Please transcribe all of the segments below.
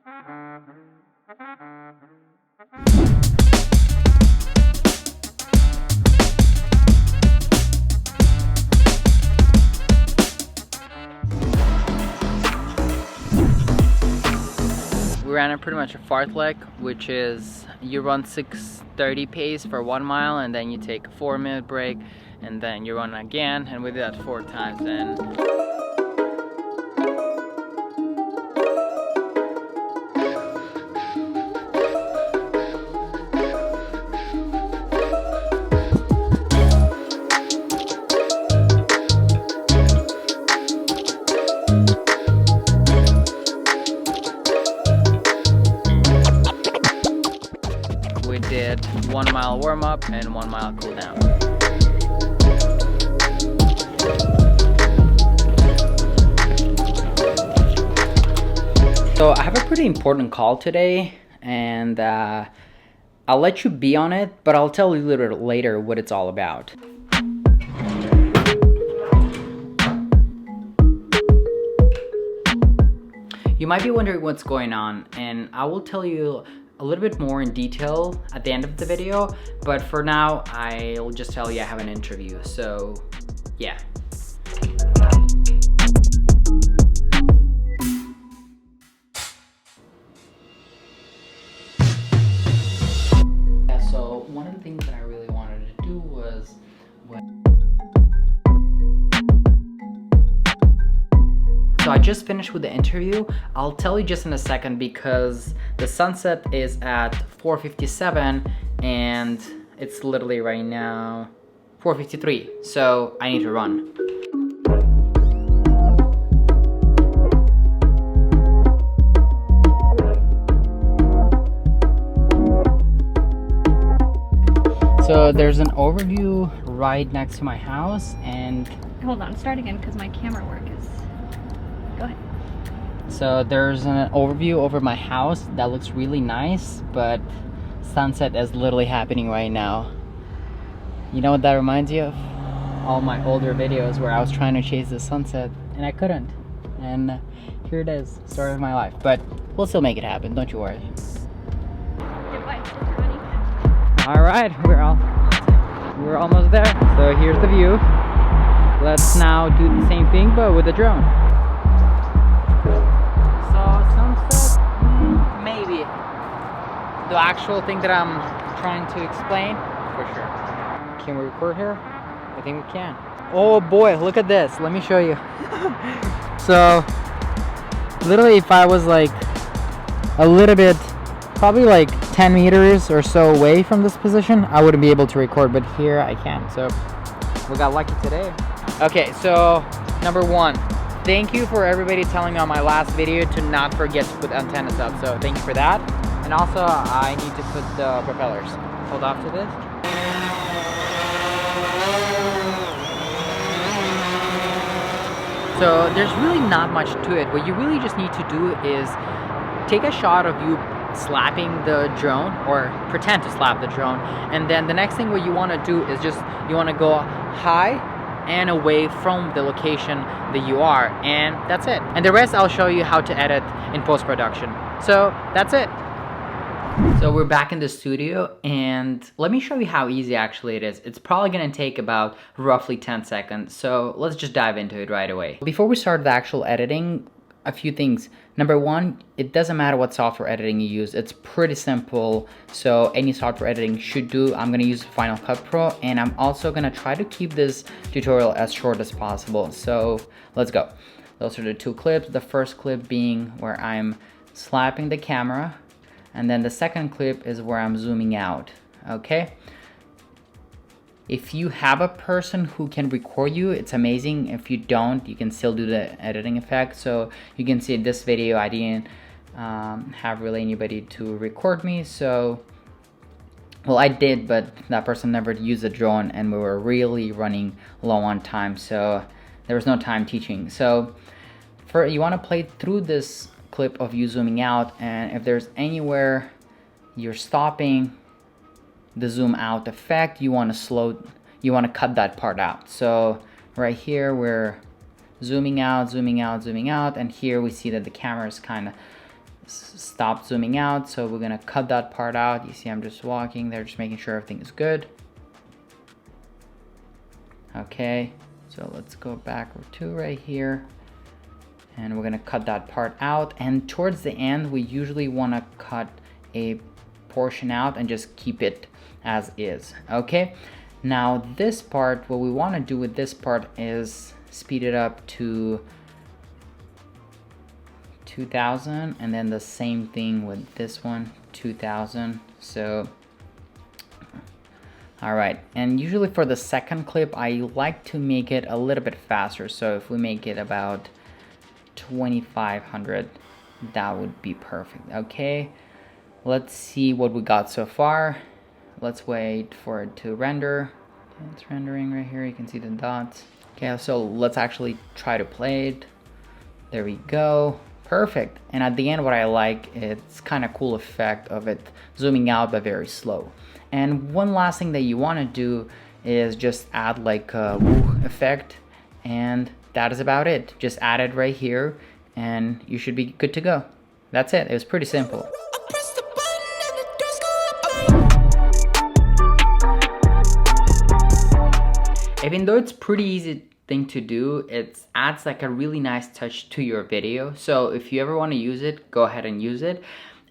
We ran pretty much a fartlek, which is you run 6:30 pace for 1 mile, and then you take a 4-minute break, and then you run again, and we did that 4 times. And we did 1 mile warm up and 1 mile cool down. So I have a pretty important call today, and I'll let you be on it, but I'll tell you a little later what it's all about. You might be wondering what's going on, and I will tell you a little bit more in detail at the end of the video, but for now, I'll just tell you I have an interview, so yeah. Yeah, so one of the things that I really wanted to do was So I just finished with the interview. I'll tell you just in a second because the sunset is at 4:57 and it's literally right now 4:53. So I need to run. So there's an overview right next to my house, and hold on, start again because my camera work is. Go ahead. So there's an overview over my house that looks really nice, but sunset is literally happening right now. You know what that reminds you of? All my older videos where I was trying to chase the sunset and I couldn't. And here it is, story of my life. But we'll still make it happen, don't you worry. Goodbye, honey. All right, we're almost there. So here's the view. Let's now do the same thing, but with a drone. So sunset, maybe. The actual thing that I'm trying to explain, for sure. Can we record here? I think we can. Oh boy, look at this. Let me show you. So, literally if I was like a little bit, probably like 10 meters or so away from this position, I wouldn't be able to record, but here I can. So, we got lucky today. Okay, so number one, thank you for everybody telling me on my last video to not forget to put antennas up. So thank you for that. And also I need to put the propellers. Hold off to this. So there's really not much to it. What you really just need to do is take a shot of you slapping the drone, or pretend to slap the drone. And then the next thing what you want to do is just, you want to go high and away from the location that you are, and that's it. And the rest I'll show you how to edit in post-production. So that's it. So we're back in the studio, and let me show you how easy actually it is. It's probably gonna take about roughly 10 seconds, so let's just dive into it right away. Before we start the actual editing, a few things. Number one, it doesn't matter what software editing you use. It's pretty simple, so any software editing should do. I'm gonna use Final Cut Pro, and I'm also gonna try to keep this tutorial as short as possible. So let's go. Those are the two clips. The first clip being where I'm slapping the camera, and then the second clip is where I'm zooming out, okay? If you have a person who can record you, it's amazing. If you don't, you can still do the editing effect. So you can see this video, I didn't have really anybody to record me. So, well, I did, but that person never used a drone, and we were really running low on time. So there was no time teaching. So you want to play through this clip of you zooming out, and if there's anywhere you're stopping the zoom out effect, you want to cut that part out. So right here we're zooming out, and here we see that the camera is kind of stopped zooming out, so we're gonna cut that part out. You see I'm just walking there, just making sure everything is good. Okay, so let's go back to right here, and we're gonna cut that part out. And towards the end, we usually wanna cut a portion out and just keep it as is. Okay, now this part, what we wanna do with this part is speed it up to 2000, and then the same thing with this one, 2000. So all right, and usually for the second clip I like to make it a little bit faster, so if we make it about 2500, that would be perfect. Okay, let's see what we got so far. Let's wait for it to render. Okay, it's rendering right here, you can see the dots. Okay, so let's actually try to play it. There we go. Perfect. And at the end, what I like, it's kind of cool effect of it zooming out but very slow. And one last thing that you want to do is just add like a woo effect, and that is about it. Just add it right here and you should be good to go. That's it. It was pretty simple. Even though it's pretty easy thing to do, it adds like a really nice touch to your video. So if you ever want to use it, go ahead and use it.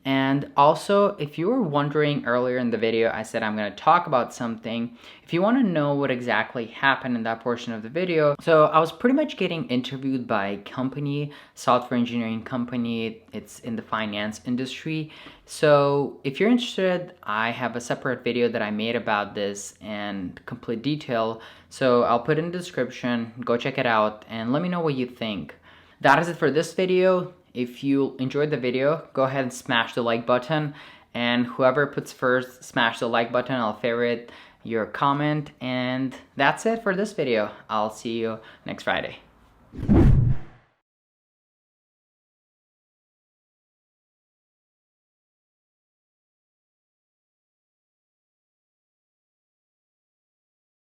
And also, if you were wondering earlier in the video, I said I'm going to talk about something. If you want to know what exactly happened in that portion of the video, so I was pretty much getting interviewed by a company, software engineering company. It's in the finance industry. So if you're interested, I have a separate video that I made about this and complete detail. So I'll put it in the description, go check it out and let me know what you think. That is it for this video. If you enjoyed the video, go ahead and smash the like button, and whoever puts first, smash the like button. I'll favorite your comment, and that's it for this video. I'll see you next Friday.